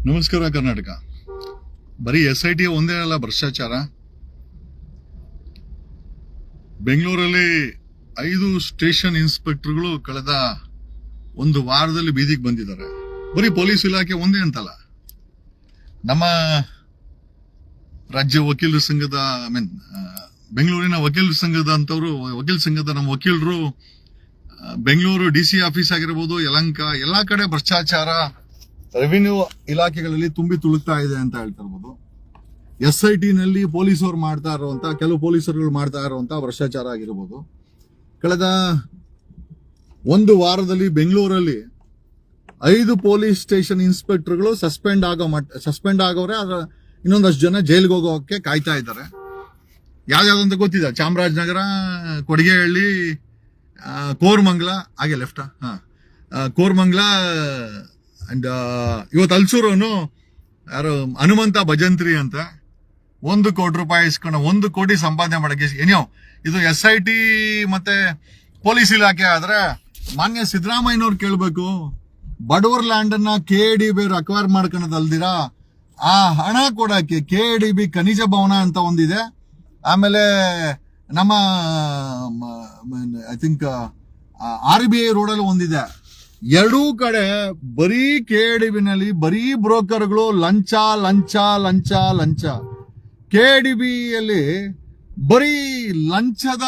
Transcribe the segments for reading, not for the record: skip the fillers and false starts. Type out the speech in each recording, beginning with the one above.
ನಮಸ್ಕಾರ ಕರ್ನಾಟಕ. ಬರೀ SIT ಒಂದೇ ಅಲ್ಲ ಭ್ರಷ್ಟಾಚಾರ. ಬೆಂಗಳೂರಲ್ಲಿ 5 ಸ್ಟೇಷನ್ ಇನ್ಸ್ಪೆಕ್ಟರ್ಗಳು ಕಳೆದ ಒಂದು ವಾರದಲ್ಲಿ ಬೀದಿಗೆ ಬಂದಿದ್ದಾರೆ. ಬರೀ ಪೊಲೀಸ್ ಇಲಾಖೆ ಒಂದೇ ಅಂತಲ್ಲ, ನಮ್ಮ ರಾಜ್ಯ ವಕೀಲರ ಸಂಘದ ಬೆಂಗಳೂರಿನ ವಕೀಲರ ಸಂಘದ ವಕೀಲ ಸಂಘದ ನಮ್ಮ ವಕೀಲರು ಬೆಂಗಳೂರು DC ಆಫೀಸ್ ಆಗಿರಬಹುದು, ಯಲಹಂಕ ಎಲ್ಲಾ ಕಡೆ ಭ್ರಷ್ಟಾಚಾರ ರೆವಿನ್ಯೂ ಇಲಾಖೆಗಳಲ್ಲಿ ತುಂಬಿ ತುಳುಕ್ತಾ ಇದೆ ಅಂತ ಹೇಳ್ತಾ ಇರ್ಬೋದು. SIT ನಲ್ಲಿ ಪೊಲೀಸರು ಮಾಡ್ತಾ ಇರುವಂತ ಕೆಲವು ಪೊಲೀಸರುಗಳು ಮಾಡ್ತಾ ಇರುವಂತ ಭ್ರಷ್ಟಾಚಾರ ಆಗಿರಬಹುದು. ಕಳೆದ ಒಂದು ವಾರದಲ್ಲಿ ಬೆಂಗಳೂರಲ್ಲಿ 5 ಪೊಲೀಸ್ ಸ್ಟೇಷನ್ ಇನ್ಸ್ಪೆಕ್ಟರ್ಗಳು ಸಸ್ಪೆಂಡ್ ಆಗೋರೆ. ಇನ್ನೊಂದಷ್ಟು ಜನ ಜೈಲಿಗೆ ಹೋಗೋಕೆ ಕಾಯ್ತಾ ಇದ್ದಾರೆ. ಯಾವ್ಯಾವ್ದಂತ ಗೊತ್ತಿದೆ: ಚಾಮರಾಜನಗರ, ಕೊಡಿಗೆಹಳ್ಳಿ, ಕೋರಮಂಗಲ, ಹಾಗೆ ಲೆಫ್ಟ್ ಕೋರಮಂಗಲ ಅಂಡ್ ಇವತ್ತು ಹಲ್ಸೂರವನು ಯಾರು ಹನುಮಂತ ಭಜಂತ್ರಿ ಅಂತ 1 ಕೋಟಿ ರೂಪಾಯಿ ಇಸ್ಕೊಂಡು 1 ಕೋಟಿ ಸಂಪಾದನೆ ಮಾಡಕ್ಕೆ ಏನೋ ಇದು SIT ಮತ್ತೆ ಪೊಲೀಸ್ ಇಲಾಖೆ ಆದ್ರೆ ಮಾನ್ಯ ಸಿದ್ದರಾಮಯ್ಯನವ್ರು ಕೇಳ್ಬೇಕು. ಬಡವರ್ ಲ್ಯಾಂಡ್ ಅನ್ನ KDB ಅಕ್ವೈರ್ ಮಾಡ್ಕೊಳೋದಲ್ದಿರಾ ಆ ಹಣ ಕೊಡಕ್ಕೆ KDB ಖನಿಜ ಭವನ ಅಂತ ಒಂದಿದೆ. ಆಮೇಲೆ ನಮ್ಮ ಐ ಥಿಂಕ್ RBI ರೋಡಲ್ಲಿ ಒಂದಿದೆ. ಎರಡೂ ಕಡೆ ಬರೀ KDB ನಲ್ಲಿ ಬರೀ ಬ್ರೋಕರ್ಗಳು ಲಂಚ ಲಂಚ ಲಂಚ ಲಂಚ. KDB ಯಲ್ಲಿ ಬರೀ ಲಂಚದ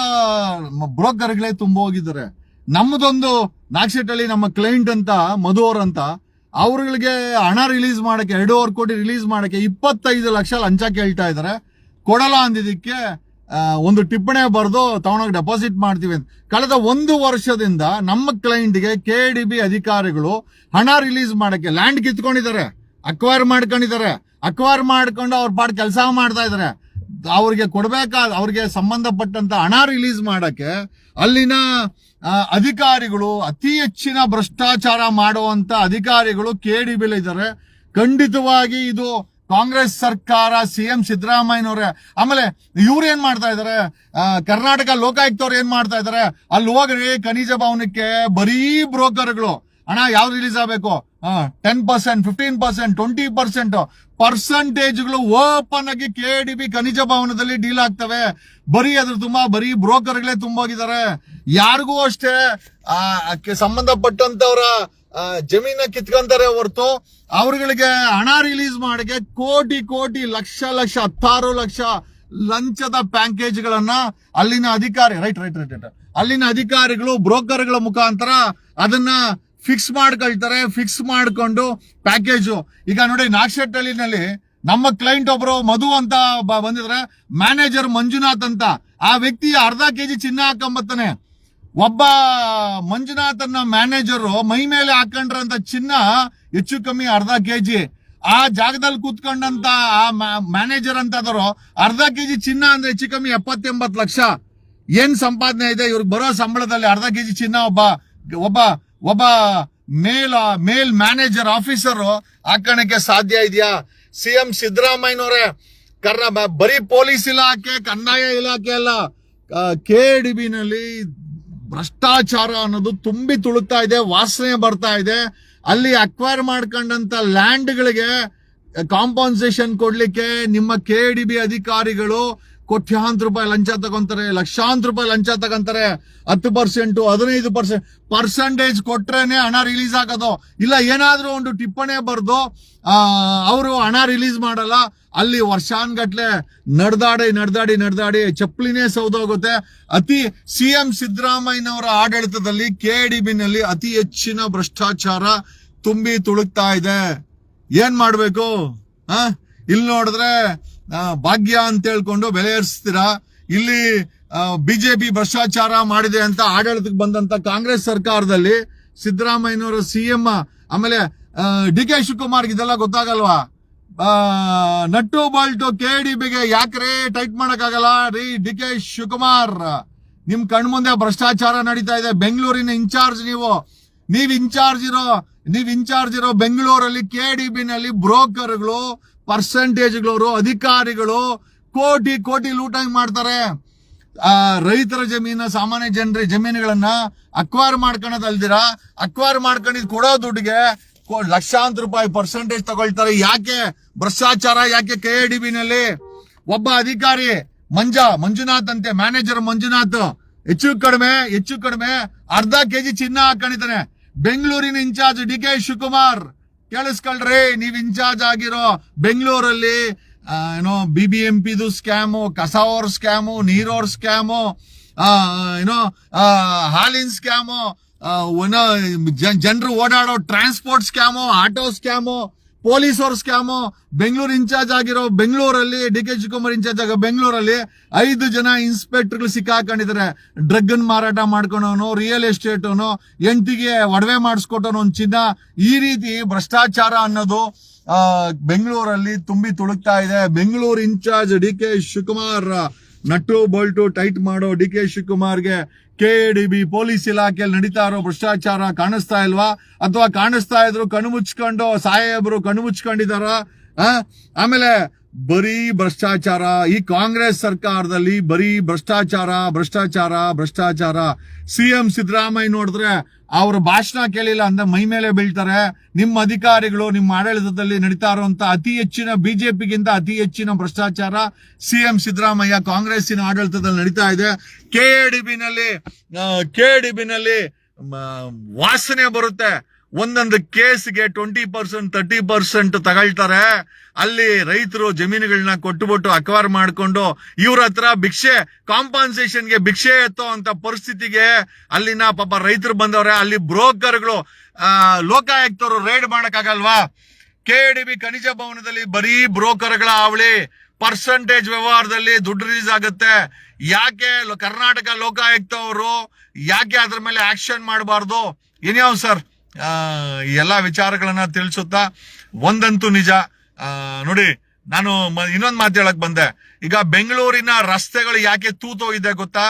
ಬ್ರೋಕರ್ಗಳೇ ತುಂಬ ಹೋಗಿದ್ದಾರೆ. ನಮ್ಮದೊಂದು ನಾಗಶೆಟ್ಟಳ್ಳಿ ನಮ್ಮ ಕ್ಲೈಂಟ್ ಅಂತ ಮಧು ಅಂತ ಅವ್ರಗಳಿಗೆ ಹಣ ರಿಲೀಸ್ ಮಾಡಕ್ಕೆ 2.5 ಕೋಟಿ ರಿಲೀಸ್ ಮಾಡಕ್ಕೆ 25 ಲಕ್ಷ ಲಂಚ ಕೇಳ್ತಾ ಇದ್ದಾರೆ. ಕೊಡಲ್ಲ ಅಂದಿದ್ದಕ್ಕೆ ಒಂದು ಟಿಪ್ಪಣಿ ಬರೆದು ತಗೊಂಡೋಗಿ ಡೆಪಾಸಿಟ್ ಮಾಡ್ತೀವಿ ಅಂತ. ಕಳೆದ 1 ವರ್ಷದಿಂದ ನಮ್ಮ ಕ್ಲೈಂಟ್ಗೆ KDB ಅಧಿಕಾರಿಗಳು ಹಣ ರಿಲೀಸ್ ಮಾಡಕ್ಕೆ ಲ್ಯಾಂಡ್ ಕಿತ್ಕೊಂಡಿದ್ದಾರೆ, ಅಕ್ವೈರ್ ಮಾಡ್ಕೊಂಡು ಅವ್ರ ಪಾಡ್ ಕೆಲಸ ಮಾಡ್ತಾ ಇದಾರೆ. ಅವ್ರಿಗೆ ಅವ್ರಿಗೆ ಸಂಬಂಧಪಟ್ಟಂತ ಹಣ ರಿಲೀಸ್ ಮಾಡಕ್ಕೆ ಅಲ್ಲಿನ ಅಧಿಕಾರಿಗಳು ಅತಿ ಹೆಚ್ಚಿನ ಭ್ರಷ್ಟಾಚಾರ ಮಾಡುವಂತ ಅಧಿಕಾರಿಗಳು KDB ಇದ್ದಾರೆ. ಖಂಡಿತವಾಗಿ ಇದು ಕಾಂಗ್ರೆಸ್ ಸರ್ಕಾರ, CM ಸಿದ್ದರಾಮಯ್ಯನವರೇ. ಆಮೇಲೆ ಇವ್ರು ಏನ್ ಮಾಡ್ತಾ ಇದಾರೆ, ಕರ್ನಾಟಕ ಲೋಕಾಯುಕ್ತವ್ರು ಏನ್ ಮಾಡ್ತಾ ಇದಾರೆ, ಅಲ್ಲಿ ಹೋಗ್ರಿ ಖನಿಜ ಭವನಕ್ಕೆ ಬರೀ ಬ್ರೋಕರ್ಗಳು ಹಣ ಯಾವ ರಿಲೀಸ್ ಆಗಬೇಕು 10%, 15%, 20% ಪರ್ಸೆಂಟೇಜ್ಗಳು ಓಪನ್ ಆಗಿ KDB ಖನಿಜ ಭವನದಲ್ಲಿ ಡೀಲ್ ಆಗ್ತವೆ. ಬರೀ ಬ್ರೋಕರ್ಗಳೇ ತುಂಬೋಗಿದ್ದಾರೆ. ಯಾರಿಗೂ ಅಷ್ಟೇ ಸಂಬಂಧಪಟ್ಟಂತವ್ರ ಜಮೀನ ಕಿತ್ಕೊಂತಾರೆ ಹೊರತು ಅವ್ರಗಳಿಗೆ ಹಣ ರಿಲೀಸ್ ಮಾಡಕ್ಕೆ ಕೋಟಿ ಲಕ್ಷ 16 ಲಕ್ಷ ಲಂಚದ ಪ್ಯಾಕೇಜ್ಗಳನ್ನ ಅಲ್ಲಿನ ಅಧಿಕಾರಿ ಅಲ್ಲಿನ ಅಧಿಕಾರಿಗಳು ಬ್ರೋಕರ್ಗಳ ಮುಖಾಂತರ ಅದನ್ನ ಫಿಕ್ಸ್ ಮಾಡ್ಕೊಳ್ತಾರೆ. ಫಿಕ್ಸ್ ಮಾಡ್ಕೊಂಡು ಪ್ಯಾಕೇಜು ಈಗ ನೋಡಿ, ನಾಗಶೆಟ್ಟಳ್ಳಿನಲ್ಲಿ ನಮ್ಮ ಕ್ಲೈಂಟ್ ಒಬ್ರು ಮಧು ಅಂತ ಬಂದಿದ್ರೆ, ಮ್ಯಾನೇಜರ್ ಮಂಜುನಾಥ್ ಅಂತ ಆ ವ್ಯಕ್ತಿ ಅರ್ಧ ಕೆಜಿ ಚಿನ್ನ ಹಾಕೊಂಬತ್ತಾನೆ. ಒಬ್ಬ ಮಂಜುನಾಥನ್ನ ಮ್ಯಾನೇಜರು ಮೈ ಮೇಲೆ ಹಾಕೊಂಡ್ರಂತ ಚಿನ್ನ ಹೆಚ್ಚು ಕಮ್ಮಿ ಅರ್ಧ ಕೆಜಿ. ಆ ಜಾಗದಲ್ಲಿ ಕೂತ್ಕೊಂಡಂತ ಆ ಮ್ಯಾನೇಜರ್ ಅಂತದರು ಅರ್ಧ ಕೆಜಿ ಚಿನ್ನ ಅಂದ್ರೆ ಹೆಚ್ಚು ಕಮ್ಮಿ 70-80 ಲಕ್ಷ ಏನ್ ಸಂಪಾದನೆ ಇದೆ ಇವ್ರಿಗೆ ಬರೋ ಸಂಬಳದಲ್ಲಿ. ಅರ್ಧ ಕೆಜಿ ಚಿನ್ನ ಒಬ್ಬ ಮೇಲ್ ಮ್ಯಾನೇಜರ್ ಆಫೀಸರ್ ಹಾಕೋಣಕ್ಕೆ ಸಾಧ್ಯ ಇದೆಯಾ? CM ಸಿದ್ದರಾಮಯ್ಯನವರೇ, ಬರೀ ಪೊಲೀಸ್ ಇಲಾಖೆ, ಕಂದಾಯ ಇಲಾಖೆ ಅಲ್ಲ, KDB ನಲ್ಲಿ ಭ್ರಷ್ಟಾಚಾರ ಅನ್ನೋದು ತುಂಬಿ ತುಳುಕ್ತಾ ಇದೆ, ವಾಸನೆ ಬರ್ತಾ ಇದೆ. ಅಲ್ಲಿ ಅಕ್ವೈರ್ ಮಾಡ್ಕೊಂಡಂತ ಲ್ಯಾಂಡ್ಗಳಿಗೆ ಕಾಂಪನ್ಸೇಷನ್ ಕೊಡ್ಲಿಕ್ಕೆ ನಿಮ್ಮ KDB ಅಧಿಕಾರಿಗಳು ಕೋಟ್ಯಾಂತರ ರೂಪಾಯಿ ಲಂಚ ತಗೊಂತಾರೆ, ಲಕ್ಷಾಂತರ ರೂಪಾಯಿ ಲಂಚ ತಗೊಂತಾರೆ. 10%, 15% ಪರ್ಸೆಂಟೇಜ್ ಕೊಟ್ರೇನೆ ಹಣ ರಿಲೀಸ್ ಆಗೋದು. ಇಲ್ಲ ಏನಾದ್ರೂ ಒಂದು ಟಿಪ್ಪಣಿ ಬರ್ದು ಅವರು ಹಣ ರಿಲೀಸ್ ಮಾಡಲ್ಲ. ಅಲ್ಲಿ ವರ್ಷಾನ್ಗಟ್ಲೆ ನಡೆದಾಡಿ ಚಪ್ಪಲಿನೇ ಸೌದೋಗುತ್ತೆ. CM ಸಿದ್ದರಾಮಯ್ಯನವರ ಆಡಳಿತದಲ್ಲಿ KDB ನಲ್ಲಿ ಅತಿ ಹೆಚ್ಚಿನ ಭ್ರಷ್ಟಾಚಾರ ತುಂಬಿ ತುಳುಕ್ತಾ ಇದೆ. ಏನ್ ಮಾಡ್ಬೇಕು? ಇಲ್ಲಿ ನೋಡಿದ್ರೆ ಭಾಗ್ಯ ಅಂತ ಹೇಳ್ಕೊಂಡು ಬೆಲೆ ಏರಿಸ್ತೀರಾ. ಇಲ್ಲಿ BJP ಭ್ರಷ್ಟಾಚಾರ ಮಾಡಿದೆ ಅಂತ ಆಡಳಿತಕ್ಕೆ ಬಂದಂತ ಕಾಂಗ್ರೆಸ್ ಸರ್ಕಾರದಲ್ಲಿ ಸಿದ್ದರಾಮಯ್ಯನವರು CM, ಆಮೇಲೆ DK ಶಿವಕುಮಾರ್ ಇದೆಲ್ಲ ಗೊತ್ತಾಗಲ್ವಾ? ನಟ್ಟು ಬಾಲ್ಟು KDBಗೆ ಯಾಕ್ರೆ ಟೈಟ್ ಮಾಡಕ್ಕಾಗಲ್ಲ ರೀ? DK ಶಿವಕುಮಾರ್, ನಿಮ್ ಕಣ್ಮುಂದೆ ಭ್ರಷ್ಟಾಚಾರ ನಡೀತಾ ಇದೆ. ಬೆಂಗಳೂರಿನ ಇನ್ಚಾರ್ಜ್ ನೀವ್ ಇನ್ಚಾರ್ಜ್ ಇರೋ ಬೆಂಗಳೂರಲ್ಲಿ KDB ನಲ್ಲಿ ಬ್ರೋಕರ್ಗಳು, ಪರ್ಸೆಂಟೇಜ್ಗಳವರು, ಅಧಿಕಾರಿಗಳು ಕೋಟಿ ಲೂಟಾಗಿ ಮಾಡ್ತಾರೆ. ರೈತರ ಜಮೀನ, ಸಾಮಾನ್ಯ ಜನರ ಜಮೀನುಗಳನ್ನ ಅಕ್ವೈರ್ ಮಾಡ್ಕೊಳೋದಲ್ದಿರ, ಅಕ್ವೈರ್ ಮಾಡ್ಕೊಂಡಿದ್ ಕೊಡೋ ದುಡ್ಡಿಗೆ ಲಕ್ಷಾಂತರ ರೂಪಾಯಿ ಪರ್ಸೆಂಟೇಜ್ ತಗೊಳ್ತಾರೆ. ಯಾಕೆ ಭ್ರಷ್ಟಾಚಾರ? ಯಾಕೆ KADB ನಲ್ಲಿ ಒಬ್ಬ ಅಧಿಕಾರಿ ಮಂಜುನಾಥ್ ಅಂತೆ, ಮ್ಯಾನೇಜರ್ ಮಂಜುನಾಥ್ ಹೆಚ್ಚು ಕಡಿಮೆ ಅರ್ಧ ಕೆಜಿ ಚಿನ್ನ ಹಾಕೊಂಡಿದ್ದಾನೆ. ಬೆಂಗಳೂರಿನ ಇನ್ಚಾರ್ಜ್ DK ಶಿವಕುಮಾರ್, ಕೇಳಿಸ್ಕೊಳ್ರಿ, ನೀವ್ ಇನ್ಚಾರ್ಜ್ ಆಗಿರೋ ಬೆಂಗಳೂರಲ್ಲಿ BBMPದು ಸ್ಕ್ಯಾಮು, ಕಸಾವರ್ ಸ್ಕ್ಯಾಮು, ನೀರೋರ್ ಸ್ಕ್ಯಾಮು, ಹಾಲಿನ ಸ್ಕ್ಯಾಮು, ಜನರು ಓಡಾಡೋ transport scam, auto scam, police ಅವ್ರ ಸ್ಕ್ಯಾಮು. ಬೆಂಗಳೂರು ಇನ್ಚಾರ್ಜ್ ಆಗಿರೋ ಬೆಂಗಳೂರಲ್ಲಿ DK ಶಿವಕುಮಾರ್ ಇನ್ಚಾರ್ಜ್ ಆಗೋ ಬೆಂಗಳೂರಲ್ಲಿ 5 ಜನ ಇನ್ಸ್ಪೆಕ್ಟರ್ಗಳು ಸಿಕ್ಕಾಕೊಂಡಿದ್ದಾರೆ. ಡ್ರಗ್ ಮಾರಾಟ ಮಾಡ್ಕೊಳೋನು, ರಿಯಲ್ ಎಸ್ಟೇಟ್ ಅವನು, ಹೆಂಡತಿಗೆ ಒಡವೆ ಮಾಡಿಸ್ಕೊಟ್ಟವನು ಒಂದು ಚಿನ್ನ. ಈ ರೀತಿ ಭ್ರಷ್ಟಾಚಾರ ಅನ್ನೋದು ಬೆಂಗಳೂರಲ್ಲಿ ತುಂಬಿ ತುಳುಕ್ತಾ ಇದೆ. Bengaluru incharge DK Shivakumar, nut bolt tight ಮಾಡೋ DK ಶಿವಕುಮಾರ್ಗೆ KADB ಪೊಲೀಸ್ ಇಲಾಖೆಯಲ್ಲಿ ನಡೀತಾ ಇರೋ ಭ್ರಷ್ಟಾಚಾರ ಕಾಣಿಸ್ತಾ ಇಲ್ವಾ? ಅಥವಾ ಕಾಣಿಸ್ತಾ ಇದ್ರು ಕಣ್ಣು ಮುಚ್ಕೊಂಡು ಸಾಹೇಬರು ಕಣ್ಣು ಮುಚ್ಕೊಂಡಿದಾರ? ಆಮೇಲೆ ಬರೀ ಭ್ರಷ್ಟಾಚಾರ. ಈ ಕಾಂಗ್ರೆಸ್ ಸರ್ಕಾರದಲ್ಲಿ ಬರೀ ಭ್ರಷ್ಟಾಚಾರ. CM ಸಿದ್ದರಾಮಯ್ಯ ನೋಡಿದ್ರೆ ಅವ್ರ ಭಾಷಣ ಕೇಳಿಲ್ಲ ಅಂದ ಮೈ ಮೇಲೆ ಬೀಳ್ತಾರೆ. ನಿಮ್ಮ ಅಧಿಕಾರಿಗಳು ನಿಮ್ಮ ಆಡಳಿತದಲ್ಲಿ ನಡೀತಾ ಇರುವಂತ ಬಿಜೆಪಿಗಿಂತ ಅತಿ ಹೆಚ್ಚಿನ ಭ್ರಷ್ಟಾಚಾರ CM ಸಿದ್ದರಾಮಯ್ಯ ಕಾಂಗ್ರೆಸ್ಸಿನ ಆಡಳಿತದಲ್ಲಿ ನಡೀತಾ ಇದೆ. KADB ನಲ್ಲಿ ವಾಸನೆ ಬರುತ್ತೆ. ಒಂದೊಂದು ಕೇಸ್ಗೆ 20% 30% ತಗೊಳ್ತಾರೆ. ಅಲ್ಲಿ ರೈತರು ಜಮೀನುಗಳನ್ನ ಕೊಟ್ಟುಬಿಟ್ಟು ಅಕ್ವೈರ್ ಮಾಡ್ಕೊಂಡು ಇವ್ರ ಹತ್ರ ಕಾಂಪನ್ಸೇಷನ್ಗೆ ಭಿಕ್ಷೆ ಎತ್ತೋ ಅಂತ ಪರಿಸ್ಥಿತಿಗೆ ಅಲ್ಲಿನ ಪಾಪ ರೈತರು ಬಂದವ್ರೆ. ಅಲ್ಲಿ ಬ್ರೋಕರ್ಗಳು, ಲೋಕಾಯುಕ್ತರು ರೈಡ್ ಮಾಡಕ್ಕಾಗಲ್ವಾ? KADB ಖನಿಜ ಭವನದಲ್ಲಿ ಬರೀ ಬ್ರೋಕರ್ಗಳ ಹಾವಳಿ. ಪರ್ಸೆಂಟೇಜ್ ವ್ಯವಹಾರದಲ್ಲಿ ದುಡ್ಡು ರಿಲೀಸ್ ಆಗುತ್ತೆ. ಯಾಕೆ ಕರ್ನಾಟಕ ಲೋಕಾಯುಕ್ತ ಅವರು ಯಾಕೆ ಅದ್ರ ಮೇಲೆ ಆಕ್ಷನ್ ಮಾಡಬಾರ್ದು? ಏನ್ಯಾವ್ ಸರ್ ಎಲ್ಲಾ ವಿಚಾರಗಳನ್ನ ತಿಳಿಸುತ್ತಾ ಒಂದಂತೂ ನಿಜ. ನೋಡಿ, ನಾನು ಇನ್ನೊಂದು ಮಾತು ಹೇಳಕ್ ಬಂದೆ. ಈಗ ಬೆಂಗಳೂರಿನ ರಸ್ತೆಗಳು ಯಾಕೆ ತೂತೋಗಿದೆ ಗೊತ್ತಾ?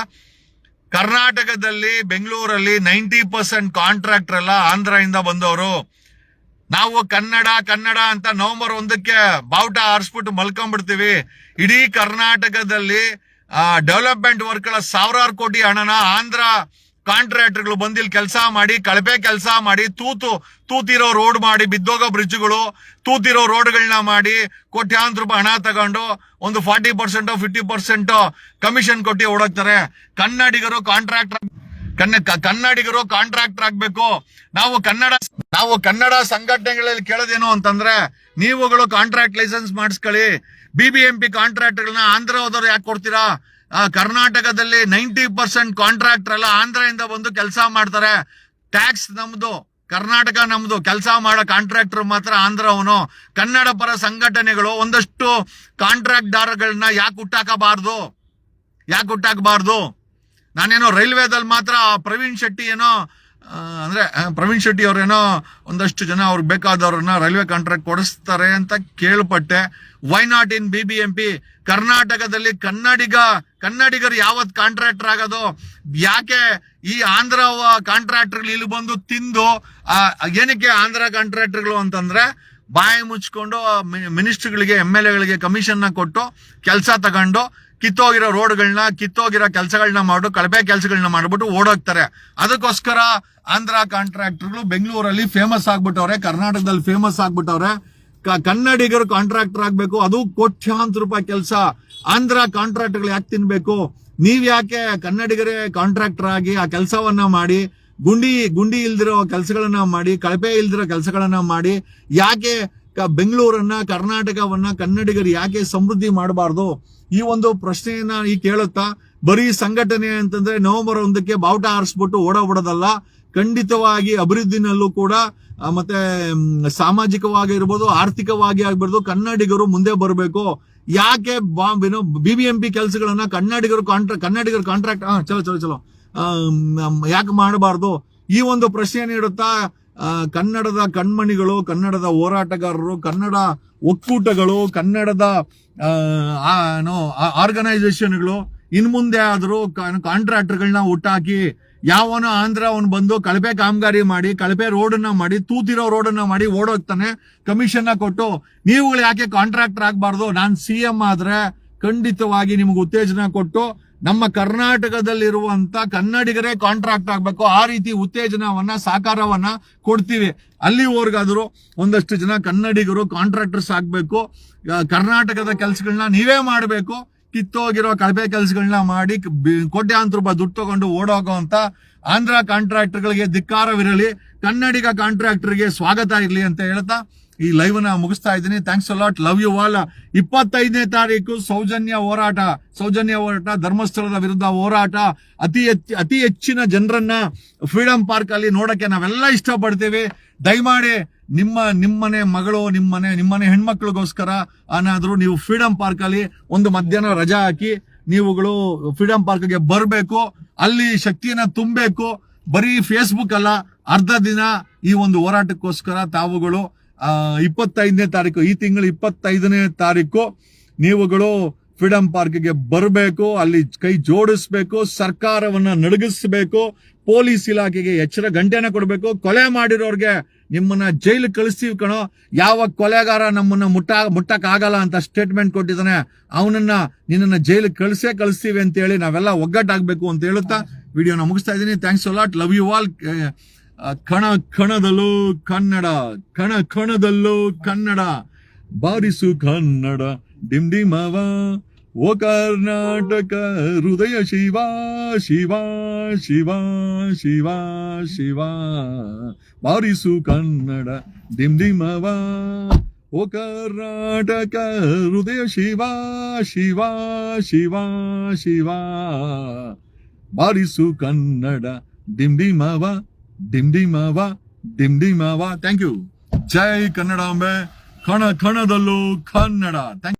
ಕರ್ನಾಟಕದಲ್ಲಿ ಬೆಂಗಳೂರಲ್ಲಿ 90% ಕಾಂಟ್ರಾಕ್ಟರ್ ಎಲ್ಲ ಆಂಧ್ರದಿಂದ ಬಂದವರು. ನಾವು ಕನ್ನಡ ಅಂತ ನವೆಂಬರ್ 1ಕ್ಕೆ ಬಾವುಟ ಹಾರಿಸ್ಬಿಟ್ಟು ಮಲ್ಕೊಂಡ್ಬಿಡ್ತೀವಿ. ಇಡೀ ಕರ್ನಾಟಕದಲ್ಲಿ ಡೆವಲಪ್ಮೆಂಟ್ ವರ್ಕ್ಗಳ 1000 ಕೋಟಿ ಹಣನ ಆಂಧ್ರ ಕಾಂಟ್ರಾಕ್ಟರ್ಗಳು ಬಂದಿಲ್ಲಿ ಕೆಲಸ ಮಾಡಿ, ಕಳಪೆ ಕೆಲಸ ಮಾಡಿ, ತೂತಿರೋ ರೋಡ್ ಮಾಡಿ, ಬಿದ್ದೋಗೋ ಬ್ರಿಡ್ಜ್ಗಳು, ತೂತಿರೋ ರೋಡ್ಗಳನ್ನ ಮಾಡಿ, ಕೋಟ್ಯಾಂತರ ರೂಪಾಯಿ ಹಣ ತಗೊಂಡು ಒಂದು 40% 50% ಕಮಿಷನ್ ಕೊಟ್ಟು ಓಡೋಗ್ತಾರೆ. ಕನ್ನಡಿಗರು ಕಾಂಟ್ರಾಕ್ಟರ್ ಆಗ್ಬೇಕು. ನಾವು ಕನ್ನಡ ಸಂಘಟನೆಗಳಲ್ಲಿ ಕೇಳೋದೇನು ಅಂತಂದ್ರೆ, ನೀವುಗಳು ಕಾಂಟ್ರಾಕ್ಟ್ ಲೈಸೆನ್ಸ್ ಮಾಡಿಸ್ಕೊಳ್ಳಿ. BBMP ಕಾಂಟ್ರಾಕ್ಟರ್ಗಳನ್ನ ಆಂಧ್ರ ಹೋದವ್ರು ಯಾಕೆ ಕೊಡ್ತೀರಾ? ಕರ್ನಾಟಕದಲ್ಲಿ 90% ಕಾಂಟ್ರಾಕ್ಟರ್ ಎಲ್ಲ ಆಂಧ್ರದಿಂದ ಬಂದು ಕೆಲಸ ಮಾಡ್ತಾರೆ. ಟ್ಯಾಕ್ಸ್ ನಮ್ದು, ಕರ್ನಾಟಕ ನಮ್ದು. ಕೆಲಸ ಮಾಡೋ ಕಾಂಟ್ರಾಕ್ಟರ್ ಮಾತ್ರ ಆಂಧ್ರವನು. ಕನ್ನಡ ಪರ ಸಂಘಟನೆಗಳು ಒಂದಷ್ಟು ಕಾಂಟ್ರಾಕ್ಟ್ ದಾರಗಳನ್ನ ಯಾಕೆ ಹುಟ್ಟಾಕಬಾರ್ದು? ನಾನೇನೋ ರೈಲ್ವೇದಲ್ಲಿ ಮಾತ್ರ ಪ್ರವೀಣ್ ಶೆಟ್ಟಿ ಅವ್ರೇನೋ ಒಂದಷ್ಟು ಜನ ಅವ್ರಿಗೆ ಬೇಕಾದವ್ರನ್ನ ರೈಲ್ವೆ ಕಾಂಟ್ರಾಕ್ಟ್ ಕೊಡಿಸ್ತಾರೆ ಅಂತ ಕೇಳ್ಪಟ್ಟೆ. Why not in BBMP? ಕರ್ನಾಟಕದಲ್ಲಿ ಕನ್ನಡಿಗರು ಯಾವತ್ ಕಾಂಟ್ರಾಕ್ಟರ್ ಆಗೋದು? ಯಾಕೆ ಈ ಆಂಧ್ರ ಕಾಂಟ್ರಾಕ್ಟರ್ಗಳು ಇಲ್ಲಿ ಬಂದು ತಿಂದು? ಏನಕ್ಕೆ ಆಂಧ್ರ ಕಾಂಟ್ರಾಕ್ಟರ್ಗಳು ಅಂತಂದ್ರೆ, ಬಾಯಿ ಮುಚ್ಕೊಂಡು ಮಿನಿಸ್ಟರ್ಗಳಿಗೆ MLAಗಳಿಗೆ ಕಮಿಷನ್ ಕೊಟ್ಟು ಕೆಲಸ ತಗೊಂಡು ಕಿತ್ತೋಗಿರೋ ರೋಡ್ಗಳನ್ನ, ಕಿತ್ತೋಗಿರೋ ಕೆಲಸಗಳನ್ನ ಮಾಡು, ಕಳಪೆ ಕೆಲಸಗಳನ್ನ ಮಾಡ್ಬಿಟ್ಟು ಓಡೋಗ್ತಾರೆ. ಅದಕ್ಕೋಸ್ಕರ ಆಂಧ್ರ ಕಾಂಟ್ರಾಕ್ಟರ್ಗಳು ಬೆಂಗಳೂರಲ್ಲಿ ಫೇಮಸ್ ಆಗ್ಬಿಟ್ಟವ್ರೆ, ಕರ್ನಾಟಕದಲ್ಲಿ ಫೇಮಸ್ ಆಗ್ಬಿಟ್ಟವ್ರೆ. ಕನ್ನಡಿಗರು ಕಾಂಟ್ರಾಕ್ಟರ್ ಆಗ್ಬೇಕು, ಅದು ಕೋಟ್ಯಾಂತರ ರೂಪಾಯಿ ಕೆಲಸ. ಆಂಧ್ರ ಕಾಂಟ್ರಾಕ್ಟರ್ಗಳು ಯಾಕೆ ತಿನ್ಬೇಕು? ನೀವ್ ಯಾಕೆ ಕನ್ನಡಿಗರೇ ಕಾಂಟ್ರಾಕ್ಟರ್ ಆಗಿ ಆ ಕೆಲಸವನ್ನ ಮಾಡಿ, ಗುಂಡಿ ಇಲ್ದಿರೋ ಕೆಲಸಗಳನ್ನ ಮಾಡಿ, ಕಳಪೆ ಇಲ್ದಿರೋ ಕೆಲಸಗಳನ್ನ ಮಾಡಿ, ಯಾಕೆ ಬೆಂಗಳೂರನ್ನ, ಕರ್ನಾಟಕವನ್ನ ಕನ್ನಡಿಗರು ಯಾಕೆ ಸಮೃದ್ಧಿ ಮಾಡಬಾರ್ದು? ಈ ಒಂದು ಪ್ರಶ್ನೆಯನ್ನ ಕೇಳುತ್ತಾ, ಬರೀ ಸಂಘಟನೆ ಅಂತಂದ್ರೆ ನವೆಂಬರ್ 1ಕ್ಕೆ ಬಾವುಟ ಹಾರಿಸ್ಬಿಟ್ಟು ಓಡೋಬಿಡೋದಲ್ಲ. ಖಂಡಿತವಾಗಿ ಅಭಿವೃದ್ಧಿನಲ್ಲೂ ಕೂಡ, ಮತ್ತೆ ಸಾಮಾಜಿಕವಾಗಿ ಇರ್ಬೋದು, ಆರ್ಥಿಕವಾಗಿ ಆಗ್ಬಾರ್ದು, ಕನ್ನಡಿಗರು ಮುಂದೆ ಬರಬೇಕು. ಯಾಕೆ BBMP ಕೆಲಸಗಳನ್ನ ಕನ್ನಡಿಗರು ಕಾಂಟ್ರಾಕ್ಟ್ ಚಲೋ ಯಾಕೆ ಮಾಡಬಾರ್ದು? ಈ ಒಂದು ಪ್ರಶ್ನೆ ನೀಡುತ್ತಾ, ಕನ್ನಡದ ಕಣ್ಮಣಿಗಳು, ಕನ್ನಡದ ಹೋರಾಟಗಾರರು, ಕನ್ನಡ ಒಕ್ಕೂಟಗಳು, ಕನ್ನಡದ ಆರ್ಗನೈಸೇಷನ್ಗಳು ಇನ್ಮುಂದೆ ಆದ್ರೂ ಕಾಂಟ್ರಾಕ್ಟರ್ಗಳನ್ನ ಹುಟ್ಟಾಕಿ, ಯಾವನೋ ಆಂಧ್ರ ಅವನು ಬಂದು ಕಳಪೆ ಕಾಮಗಾರಿ ಮಾಡಿ, ಕಳಪೆ ರೋಡನ್ನ ಮಾಡಿ, ತೂತಿರೋ ರೋಡನ್ನ ಮಾಡಿ ಓಡೋಗ್ತಾನೆ, ಕಮಿಷನ್ ಕೊಟ್ಟು. ನೀವುಗಳು ಯಾಕೆ ಕಾಂಟ್ರಾಕ್ಟರ್ ಆಗ್ಬಾರ್ದು? ನಾನ್ CM ಆದ್ರೆ ಖಂಡಿತವಾಗಿ ನಿಮ್ಗೆ ಉತ್ತೇಜನ ಕೊಟ್ಟು ನಮ್ಮ ಕರ್ನಾಟಕದಲ್ಲಿರುವಂತ ಕನ್ನಡಿಗರೇ ಕಾಂಟ್ರಾಕ್ಟ್ ಆಗ್ಬೇಕು, ಆ ರೀತಿ ಉತ್ತೇಜನವನ್ನ ಸಹಕಾರವನ್ನ ಕೊಡ್ತೀವಿ. ಅಲ್ಲಿವರೆಗಾದ್ರು ಒಂದಷ್ಟು ಜನ ಕನ್ನಡಿಗರು ಕಾಂಟ್ರಾಕ್ಟರ್ಸ್ ಆಗ್ಬೇಕು. ಕರ್ನಾಟಕದ ಕೆಲಸಗಳನ್ನ ನೀವೇ ಮಾಡಬೇಕು. ಕಿತ್ತೋಗಿರೋ ಕಳಪೆ ಕೆಲಸಗಳನ್ನ ಮಾಡಿ ಕೋಟ್ಯಾಂತರ ರೂಪಾಯಿ ದುಡ್ಡು ತಗೊಂಡು ಓಡೋಗೋ ಅಂತ ಆಂಧ್ರ ಕಾಂಟ್ರಾಕ್ಟರ್ಗಳಿಗೆ ಧಿಕ್ಕಾರವಿರಲಿ, ಕನ್ನಡಿಗ ಕಾಂಟ್ರಾಕ್ಟರ್ಗೆ ಸ್ವಾಗತ ಇರಲಿ ಅಂತ ಹೇಳ್ತಾ ಈ ಲೈವ್ ನ ಮುಗಿಸ್ತಾ ಇದ್ದೀನಿ. Thanks a lot, love you all. 25ನೇ ತಾರೀಕು ಸೌಜನ್ಯ ಹೋರಾಟ, ಧರ್ಮಸ್ಥಳದ ವಿರುದ್ಧ ಹೋರಾಟ. ಅತಿ ಹೆಚ್ಚಿನ ಜನರನ್ನ ಫ್ರೀಡಂ ಪಾರ್ಕ್ ಅಲ್ಲಿ ನೋಡಕ್ಕೆ ನಾವೆಲ್ಲ ಇಷ್ಟಪಡ್ತೀವಿ. ದಯಮಾಡಿ ನಿಮ್ಮನೆ ಮಗಳು, ನಿಮ್ಮನೆ ಹೆಣ್ಮಕ್ಳಿಗೋಸ್ಕರ ಏನಾದ್ರೂ ನೀವು ಫ್ರೀಡಂ ಪಾರ್ಕ್ ಅಲ್ಲಿ ಒಂದು ಮಧ್ಯಾಹ್ನ ರಜಾ ಹಾಕಿ ನೀವುಗಳು ಫ್ರೀಡಂ ಪಾರ್ಕ್ಗೆ ಬರಬೇಕು, ಅಲ್ಲಿ ಶಕ್ತಿಯನ್ನ ತುಂಬಬೇಕು. ಬರೀ ಫೇಸ್ಬುಕ್ ಅಲ್ಲ, ಅರ್ಧ ದಿನ ಈ ಒಂದು ಹೋರಾಟಕ್ಕೋಸ್ಕರ ತಾವುಗಳು 25ನೇ ತಾರೀಕು, ಈ ತಿಂಗಳು 25ನೇ ತಾರೀಕು ನೀವುಗಳು ಫ್ರೀಡಂ ಪಾರ್ಕ್ಗೆ ಬರಬೇಕು. ಅಲ್ಲಿ ಕೈ ಜೋಡಿಸ್ಬೇಕು, ಸರ್ಕಾರವನ್ನ ನಡಗಿಸ್ಬೇಕು, ಪೊಲೀಸ್ ಇಲಾಖೆಗೆ ಎಚ್ಚರ ಗಂಟೆನ ಕೊಡಬೇಕು. ಕೊಲೆ ಮಾಡಿರೋರ್ಗೆ ನಿಮ್ಮನ್ನ ಜೈಲು ಕಳಿಸ್ತೀವಿ ಕಣೋ, ಯಾವ ಕೊಲೆಗಾರ ನಮ್ಮನ್ನ ಮುಟ್ಟಕ್ ಆಗಲ್ಲ ಅಂತ ಸ್ಟೇಟ್ಮೆಂಟ್ ಕೊಟ್ಟಿದ್ದಾನೆ ನಿನ್ನನ್ನ ಜೈಲು ಕಳಿಸ್ತೀವಿ ಅಂತ ಹೇಳಿ ನಾವೆಲ್ಲ ಒಗ್ಗಟ್ಟಾಗ್ಬೇಕು ಅಂತ ಹೇಳುತ್ತಾ ವಿಡಿಯೋನ ಮುಗಿಸ್ತಾ ಇದ್ದೀನಿ. Thanks a lot, love you all. ಕಣದಲ್ಲೂ ಕನ್ನಡ, ಕಣದಲ್ಲೂ ಕನ್ನಡ, ಬಾರಿಸು ಕನ್ನಡ ಡಿಮ್ ಡಿಮವ, ಓ ಕರ್ನಾಟಕ ಹೃದಯ ಶಿವ ಶಿವ ಶಿವ ಶಿವ ಶಿವ, ಬಾರಿಸು ಕನ್ನಡ ಡಿಮ್ ಡಿಮವ, ಓ ಕರ್ನಾಟಕ ಹೃದಯ ಶಿವ ಶಿವ ಶಿವ ಶಿವ, ಬಾರಿಸು ಕನ್ನಡ ಡಿಮ್ ಡಿಮವ ಡಿಮ್ ಡಿಮವ ಡಿಮ್ ಡಿಮವ. Thank you. ಜೈ ಕನ್ನಡಾಂಬೆ, ಕಣದಲ್ಲೂ ಕನ್ನಡ. Thank you.